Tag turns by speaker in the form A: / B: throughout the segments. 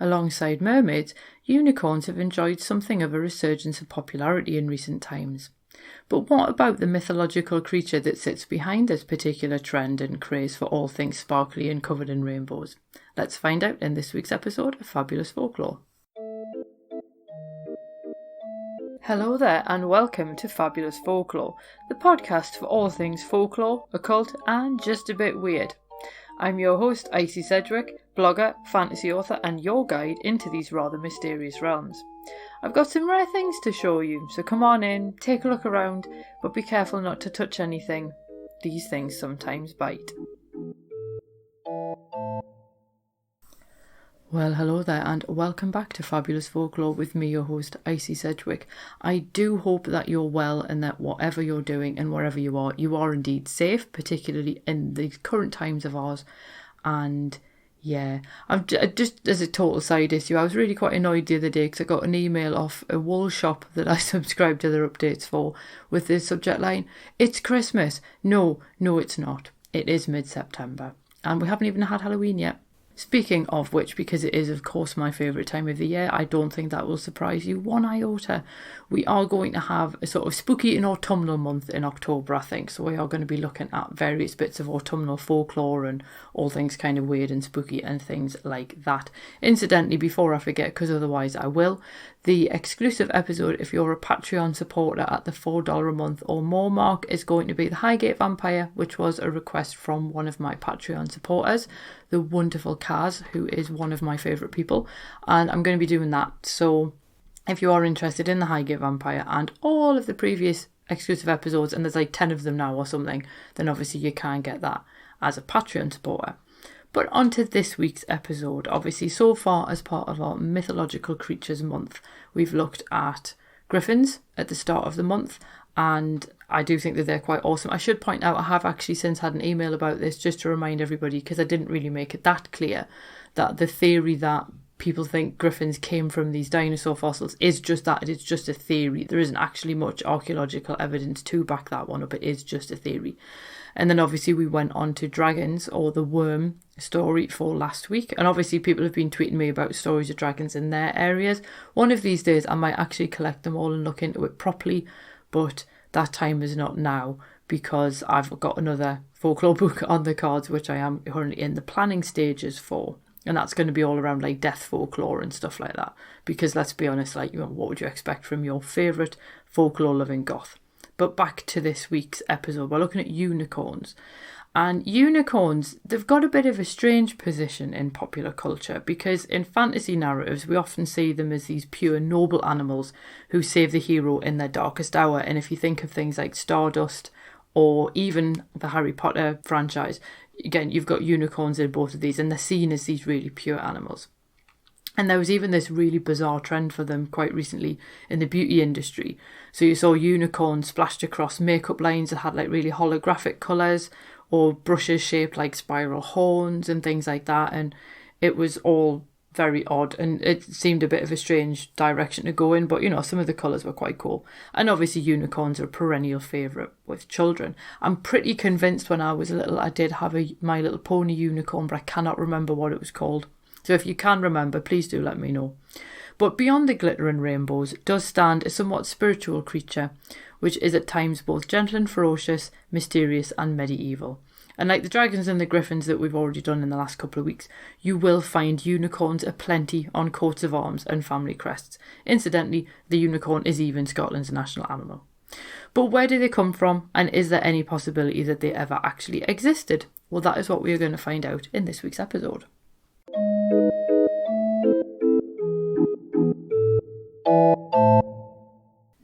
A: Alongside mermaids, unicorns have enjoyed something of a resurgence of popularity in recent times. But what about the mythological creature that sits behind this particular trend and craze for all things sparkly and covered in rainbows? Let's find out in this week's episode of Fabulous Folklore. Hello there and welcome to Fabulous Folklore, the podcast for all things folklore, occult and just a bit weird. I'm your host, Icy Sedgwick, blogger, fantasy author and your guide into these rather mysterious realms. I've got some rare things to show you, so come on in, take a look around, but be careful not to touch anything. These things sometimes bite. Well, hello there and welcome back to Fabulous Folklore with me, your host, Icy Sedgwick. I do hope that you're well and that whatever you're doing and wherever you are indeed safe, particularly in these current times of ours. And yeah, I'm just as a total side issue, I was really quite annoyed the other day because I got an email off a wool shop that I subscribed to their updates for with the subject line, "It's Christmas." No, it's not. It is mid-September and we haven't even had Halloween yet. Speaking of which, because it is of course my favourite time of the year, I don't think that will surprise you one iota. We are going to have a sort of spooky and autumnal month in October, I think. So we are going to be looking at various bits of autumnal folklore and all things kind of weird and spooky and things like that. Incidentally, before I forget, because otherwise I will, the exclusive episode, if you're a Patreon supporter at the $4 a month or more mark, is going to be the Highgate Vampire, which was a request from one of my Patreon supporters, the wonderful Kaz, who is one of my favourite people, and I'm going to be doing that. So if you are interested in the Highgate Vampire and all of the previous exclusive episodes, and there's like 10 of them now or something, then obviously you can get that as a Patreon supporter. But on to this week's episode. Obviously, so far as part of our Mythological Creatures month, we've looked at griffins at the start of the month, and I do think that they're quite awesome. I should point out I have actually since had an email about this just to remind everybody, because I didn't really make it that clear, that the theory that people think griffins came from these dinosaur fossils is just that. It's just a theory. There isn't actually much archaeological evidence to back that one up. It is just a theory. And then obviously we went on to dragons, or the worm story, for last week. And obviously people have been tweeting me about stories of dragons in their areas. One of these days I might actually collect them all and look into it properly, but that time is not now because I've got another folklore book on the cards which I am currently in the planning stages for. And that's going to be all around like death folklore and stuff like that. Because let's be honest, like, you know, what would you expect from your favourite folklore loving goth? But back to this week's episode, we're looking at unicorns. And unicorns, they've got a bit of a strange position in popular culture because in fantasy narratives, we often see them as these pure noble animals who save the hero in their darkest hour. And if you think of things like Stardust or even the Harry Potter franchise, again, you've got unicorns in both of these and they're seen as these really pure animals. And there was even this really bizarre trend for them quite recently in the beauty industry. So you saw unicorns splashed across makeup lines that had like really holographic colours, or brushes shaped like spiral horns and things like that. And it was all very odd and it seemed a bit of a strange direction to go in, but you know, some of the colours were quite cool. And obviously unicorns are a perennial favourite with children. I'm pretty convinced when I was little I did have a My Little Pony unicorn, but I cannot remember what it was called. So if you can remember, please do let me know. But beyond the glitter and rainbows does stand a somewhat spiritual creature, which is at times both gentle and ferocious, mysterious and medieval. And like the dragons and the griffins that we've already done in the last couple of weeks, you will find unicorns aplenty on coats of arms and family crests. Incidentally, the unicorn is even Scotland's national animal. But where do they come from, and is there any possibility that they ever actually existed? Well, that is what we are going to find out in this week's episode.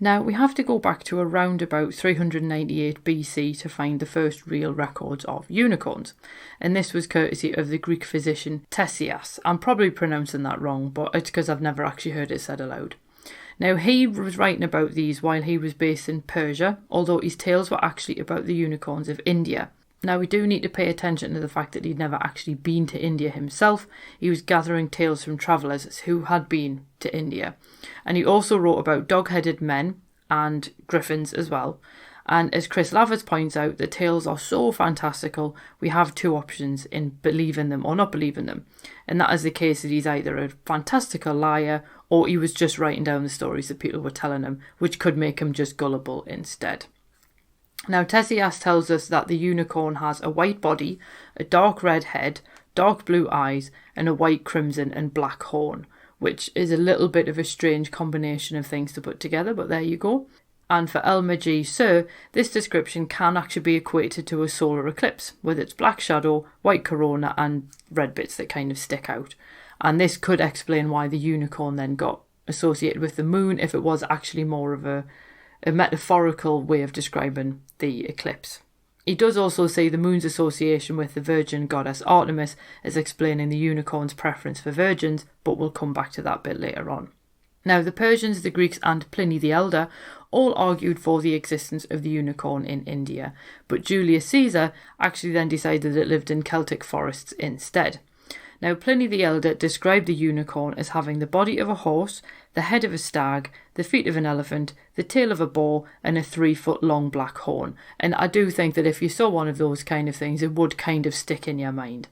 A: Now, we have to go back to around about 398 BC to find the first real records of unicorns. And this was courtesy of the Greek physician Ctesias. I'm probably pronouncing that wrong, but it's because I've never actually heard it said aloud. Now, he was writing about these while he was based in Persia, although his tales were actually about the unicorns of India. Now, we do need to pay attention to the fact that he'd never actually been to India himself. He was gathering tales from travellers who had been to India. And he also wrote about dog-headed men and griffins as well. And as Chris Laverts points out, the tales are so fantastical, we have two options in believing them or not believing them. And that is the case that he's either a fantastical liar or he was just writing down the stories that people were telling him, which could make him just gullible instead. Now, Tessias tells us that the unicorn has a white body, a dark red head, dark blue eyes, and a white, crimson and black horn, which is a little bit of a strange combination of things to put together, but there you go. And for Elmer G. Sir, this description can actually be equated to a solar eclipse, with its black shadow, white corona and red bits that kind of stick out. And this could explain why the unicorn then got associated with the moon, if it was actually more of a metaphorical way of describing the eclipse. He does also see the moon's association with the virgin goddess Artemis as explaining the unicorn's preference for virgins, but we'll come back to that bit later on. Now, the Persians, the Greeks and Pliny the Elder all argued for the existence of the unicorn in India, but Julius Caesar actually then decided it lived in Celtic forests instead. Now, Pliny the Elder described the unicorn as having the body of a horse, the head of a stag, the feet of an elephant, the tail of a boar, and a 3-foot long black horn. And I do think that if you saw one of those kind of things, it would kind of stick in your mind.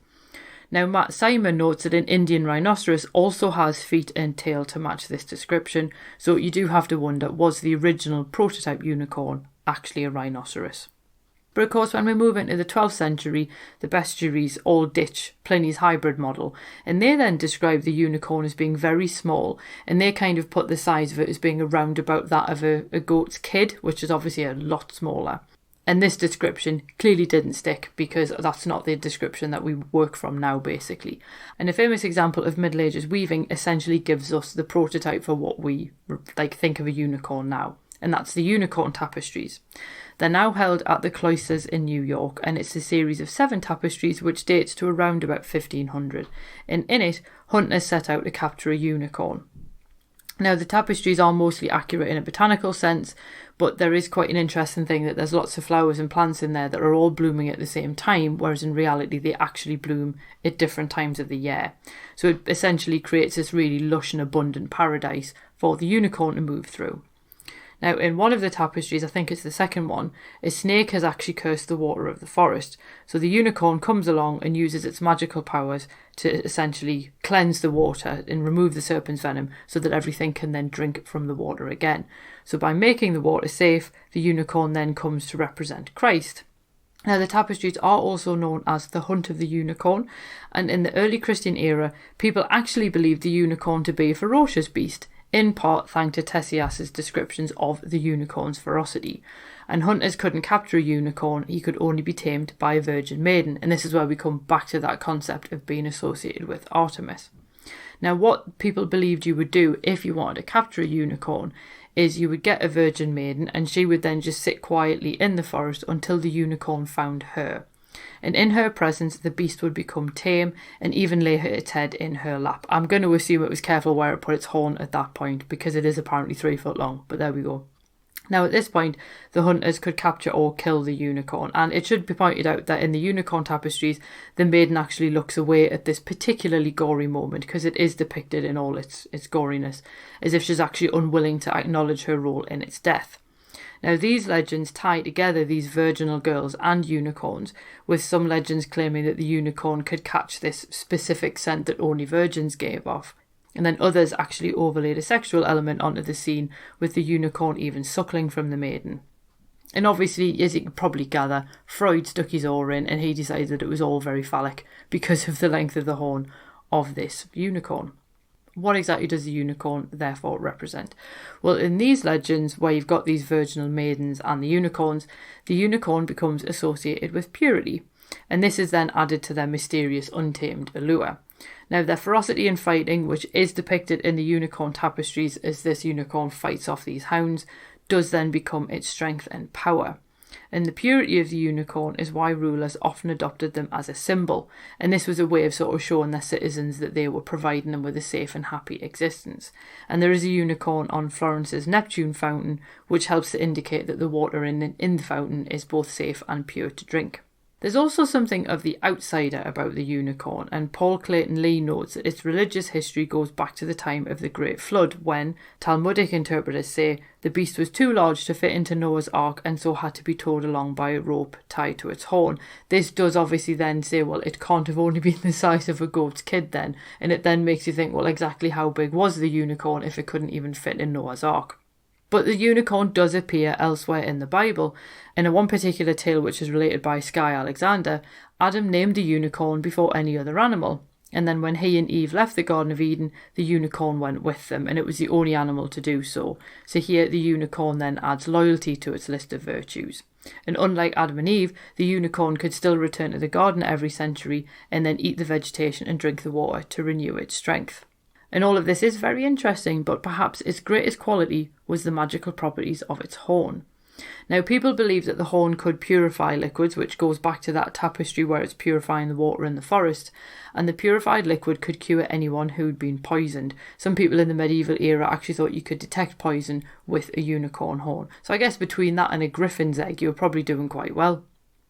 A: Now, Matt Simon notes that an Indian rhinoceros also has feet and tail to match this description, so you do have to wonder, was the original prototype unicorn actually a rhinoceros? But of course, when we move into the 12th century, the bestiaries all ditch Pliny's hybrid model, and they then describe the unicorn as being very small, and they kind of put the size of it as being around about that of a goat's kid, which is obviously a lot smaller. And this description clearly didn't stick, because that's not the description that we work from now, basically. And a famous example of Middle Ages weaving essentially gives us the prototype for what we think of a unicorn now, and that's the unicorn tapestries. They're now held at the cloisters in New York, and it's a series of 7 tapestries which dates to around about 1500. And in it, hunters set out to capture a unicorn. Now, the tapestries are mostly accurate in a botanical sense, but there is quite an interesting thing that there's lots of flowers and plants in there that are all blooming at the same time, whereas in reality they actually bloom at different times of the year. So it essentially creates this really lush and abundant paradise for the unicorn to move through. Now, in one of the tapestries, I think it's the second one, a snake has actually cursed the water of the forest. So the unicorn comes along and uses its magical powers to essentially cleanse the water and remove the serpent's venom so that everything can then drink from the water again. So by making the water safe, the unicorn then comes to represent Christ. Now, the tapestries are also known as the Hunt of the Unicorn, and in the early Christian era, people actually believed the unicorn to be a ferocious beast, in part thanks to Tessias's descriptions of the unicorn's ferocity. And hunters couldn't capture a unicorn, he could only be tamed by a virgin maiden, and this is where we come back to that concept of being associated with Artemis. Now, what people believed you would do if you wanted to capture a unicorn is you would get a virgin maiden, and she would then just sit quietly in the forest until the unicorn found her. And in her presence, the beast would become tame and even lay its head in her lap. I'm going to assume it was careful where it put its horn at that point, because it is apparently 3 foot long, but there we go. Now, at this point, the hunters could capture or kill the unicorn, and it should be pointed out that in the unicorn tapestries, the maiden actually looks away at this particularly gory moment, because it is depicted in all its goriness, as if she's actually unwilling to acknowledge her role in its death. Now, these legends tie together these virginal girls and unicorns, with some legends claiming that the unicorn could catch this specific scent that only virgins gave off. And then others actually overlaid a sexual element onto the scene, with the unicorn even suckling from the maiden. And obviously, as you can probably gather, Freud stuck his oar in, and he decided that it was all very phallic because of the length of the horn of this unicorn. What exactly does the unicorn therefore represent? Well, in these legends, where you've got these virginal maidens and the unicorn becomes associated with purity, and this is then added to their mysterious untamed allure. Now, their ferocity in fighting, which is depicted in the unicorn tapestries as this unicorn fights off these hounds, does then become its strength and power. And the purity of the unicorn is why rulers often adopted them as a symbol, and this was a way of sort of showing their citizens that they were providing them with a safe and happy existence. And there is a unicorn on Florence's Neptune fountain, which helps to indicate that the water in the fountain is both safe and pure to drink. There's also something of the outsider about the unicorn, and Paul Clayton Lee notes that its religious history goes back to the time of the Great Flood, when, Talmudic interpreters say, the beast was too large to fit into Noah's Ark and so had to be towed along by a rope tied to its horn. This does obviously then say, well, it can't have only been the size of a goat's kid then, and it then makes you think, well, exactly how big was the unicorn if it couldn't even fit in Noah's Ark? But the unicorn does appear elsewhere in the Bible. In a one particular tale which is related by Skye Alexander, Adam named the unicorn before any other animal. And then when he and Eve left the Garden of Eden, the unicorn went with them, and it was the only animal to do so. So here the unicorn then adds loyalty to its list of virtues. And unlike Adam and Eve, the unicorn could still return to the garden every century and then eat the vegetation and drink the water to renew its strength. And all of this is very interesting, but perhaps its greatest quality was the magical properties of its horn. Now, people believe that the horn could purify liquids, which goes back to that tapestry where it's purifying the water in the forest, and the purified liquid could cure anyone who'd been poisoned. Some people in the medieval era actually thought you could detect poison with a unicorn horn. So I guess between that and a griffin's egg, you're probably doing quite well.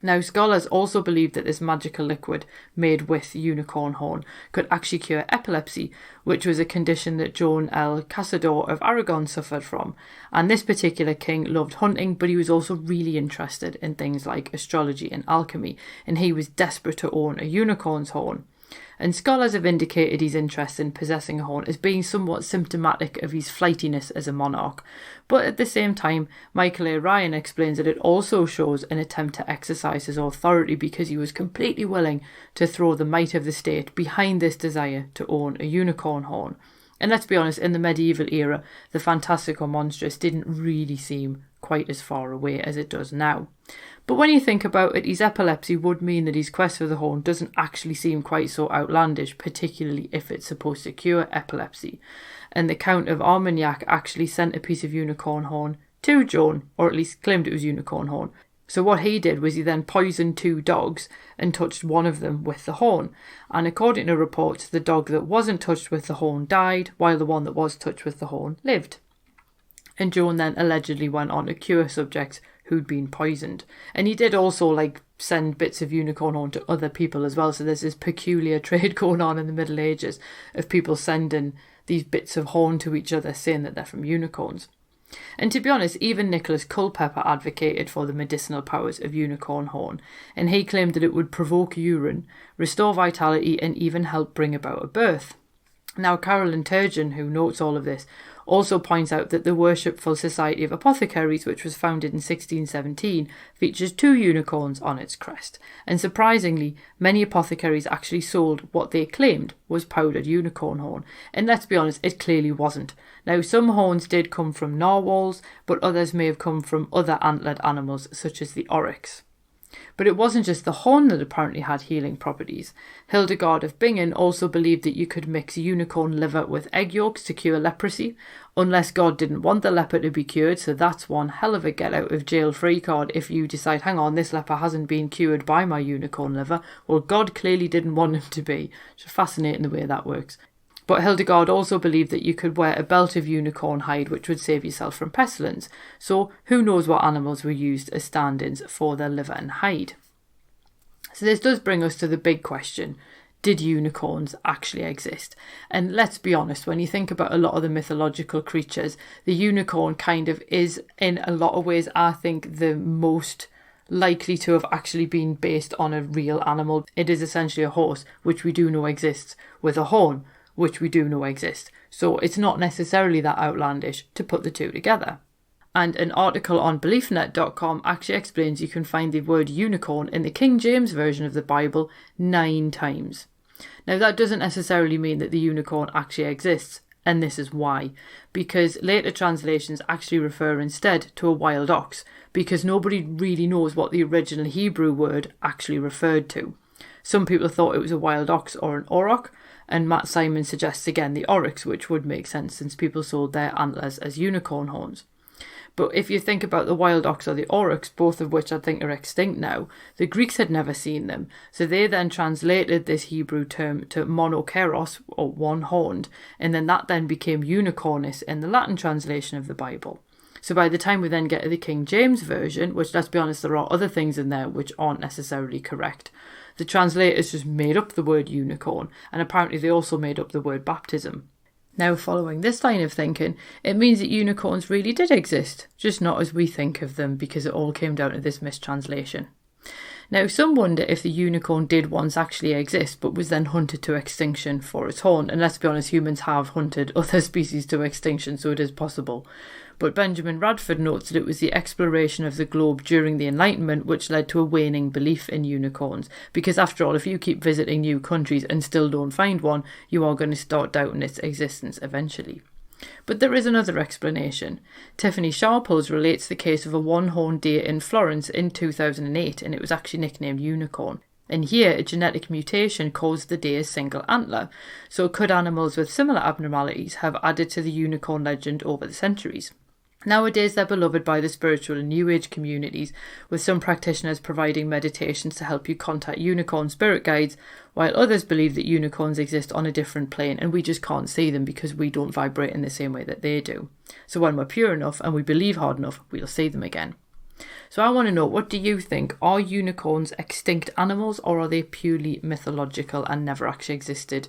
A: Now, scholars also believe that this magical liquid made with unicorn horn could actually cure epilepsy, which was a condition that Joan El Casador of Aragon suffered from. And this particular king loved hunting, but he was also really interested in things like astrology and alchemy, and he was desperate to own a unicorn's horn. And scholars have indicated his interest in possessing a horn as being somewhat symptomatic of his flightiness as a monarch. But at the same time, Michael A. Ryan explains that it also shows an attempt to exercise his authority because he was completely willing to throw the might of the state behind this desire to own a unicorn horn. And let's be honest, in the medieval era, the fantastic or monstrous didn't really seem quite as far away as it does now. But when you think about it, his epilepsy would mean that his quest for the horn doesn't actually seem quite so outlandish, particularly if it's supposed to cure epilepsy. And the Count of Armagnac actually sent a piece of unicorn horn to Joan, or at least claimed it was unicorn horn. So what he did was he then poisoned 2 dogs and touched one of them with the horn. And according to reports, the dog that wasn't touched with the horn died, while the one that was touched with the horn lived. And Joan then allegedly went on to cure subjects who'd been poisoned. And he did also send bits of unicorn horn to other people as well. So there's this peculiar trade going on in the Middle Ages of people sending these bits of horn to each other saying that they're from unicorns. And to be honest, even Nicholas Culpeper advocated for the medicinal powers of unicorn horn, and he claimed that it would provoke urine, restore vitality, and even help bring about a birth. Now, Carolyn Turgeon, who notes all of this, also points out that the Worshipful Society of Apothecaries, which was founded in 1617, features 2 unicorns on its crest. And surprisingly, many apothecaries actually sold what they claimed was powdered unicorn horn. And let's be honest, it clearly wasn't. Now, some horns did come from narwhals, but others may have come from other antlered animals, such as the oryx. But it wasn't just the horn that apparently had healing properties. Hildegard of Bingen also believed that you could mix unicorn liver with egg yolks to cure leprosy, unless God didn't want the leper to be cured, so that's one hell of a get out of jail free card if you decide, hang on, this leper hasn't been cured by my unicorn liver. Well, God clearly didn't want him to be. It's fascinating the way that works. But Hildegard also believed that you could wear a belt of unicorn hide which would save yourself from pestilence. So who knows what animals were used as stand-ins for their liver and hide. So this does bring us to the big question. Did unicorns actually exist? And let's be honest, when you think about a lot of the mythological creatures, the unicorn kind of is, in a lot of ways, I think, the most likely to have actually been based on a real animal. It is essentially a horse, which we do know exists, with a horn, which we do know exist. So it's not necessarily that outlandish to put the 2 together. And an article on beliefnet.com actually explains you can find the word unicorn in the King James version of the Bible 9 times. Now, that doesn't necessarily mean that the unicorn actually exists, and this is why. Because later translations actually refer instead to a wild ox, because nobody really knows what the original Hebrew word actually referred to. Some people thought it was a wild ox or an auroch, and Matt Simon suggests again the oryx, which would make sense since people sold their antlers as unicorn horns. But if you think about the wild ox or the aurochs, both of which I think are extinct now, the Greeks had never seen them. So they then translated this Hebrew term to monokeros, or one-horned, and then that then became unicornis in the Latin translation of the Bible. So by the time we then get to the King James Version, which, let's be honest, there are other things in there which aren't necessarily correct, the translators just made up the word unicorn, and apparently they also made up the word baptism. Now, following this line of thinking, it means that unicorns really did exist, just not as we think of them, because it all came down to this mistranslation. Now, some wonder if the unicorn did once actually exist, but was then hunted to extinction for its horn. And let's be honest, humans have hunted other species to extinction, so it is possible. But Benjamin Radford notes that it was the exploration of the globe during the Enlightenment which led to a waning belief in unicorns. Because after all, if you keep visiting new countries and still don't find one, you are going to start doubting its existence eventually. But there is another explanation. Tiffany Sharples relates the case of a one-horned deer in Florence in 2008, and it was actually nicknamed Unicorn. And here, a genetic mutation caused the deer's single antler. So could animals with similar abnormalities have added to the unicorn legend over the centuries? Nowadays, they're beloved by the spiritual and New Age communities, with some practitioners providing meditations to help you contact unicorn spirit guides, while others believe that unicorns exist on a different plane and we just can't see them because we don't vibrate in the same way that they do. So when we're pure enough and we believe hard enough, we'll see them again. So I want to know, what do you think? Are unicorns extinct animals, or are they purely mythological and never actually existed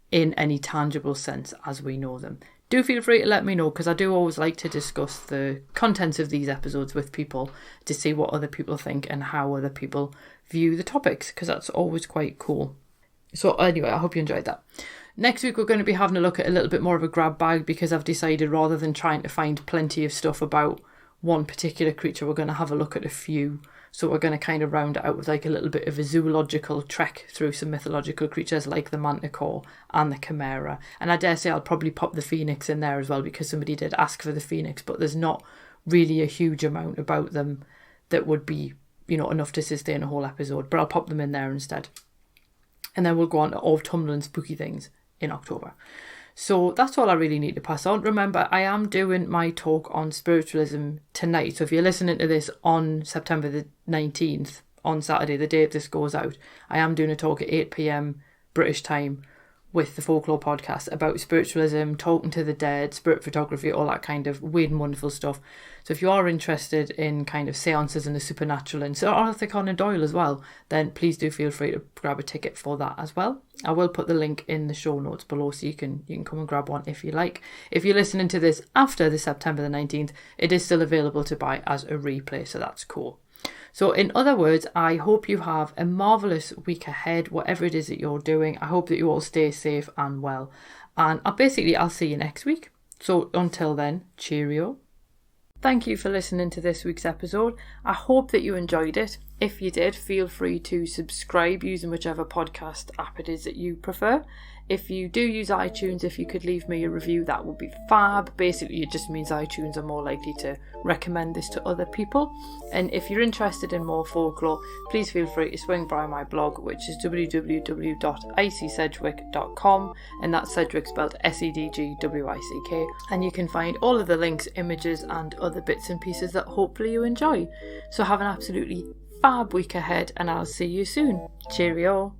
A: in any tangible sense as we know them? Do feel free to let me know, because I do always like to discuss the contents of these episodes with people to see what other people think and how other people view the topics, because that's always quite cool. So anyway, I hope you enjoyed that. Next week we're going to be having a look at a little bit more of a grab bag, because I've decided rather than trying to find plenty of stuff about one particular creature, we're going to have a look at a few. So we're going to kind of round it out with like a little bit of a zoological trek through some mythological creatures like the manticore and the chimera. And I dare say I'll probably pop the phoenix in there as well, because somebody did ask for the phoenix, but there's not really a huge amount about them that would be, enough to sustain a whole episode. But I'll pop them in there instead. And then we'll go on to autumnal and spooky things in October. So that's all I really need to pass on. Remember, I am doing my talk on spiritualism tonight. So if you're listening to this on September the 19th, on Saturday, the day this goes out, I am doing a talk at 8 p.m. British time with the Folklore podcast about spiritualism, talking to the dead, spirit photography, all that kind of weird and wonderful stuff. So if you are interested in kind of seances and the supernatural and Sir Arthur Conan Doyle as well, then please do feel free to grab a ticket for that as well. I will put the link in the show notes below, so you can come and grab one if you like. If you're listening to this after the September the 19th, it is still available to buy as a replay, so that's cool. So in other words, I hope you have a marvellous week ahead, whatever it is that you're doing. I hope that you all stay safe and well. And I'll see you next week. So until then, cheerio. Thank you for listening to this week's episode. I hope that you enjoyed it. If you did, feel free to subscribe using whichever podcast app it is that you prefer. If you do use iTunes, if you could leave me a review, that would be fab. Basically, it just means iTunes are more likely to recommend this to other people. And if you're interested in more folklore, please feel free to swing by my blog, which is www.icsedgwick.com, and that's Sedgwick spelled Sedgwick. And you can find all of the links, images, and other bits and pieces that hopefully you enjoy. So have an absolutely fab week ahead, and I'll see you soon. Cheerio.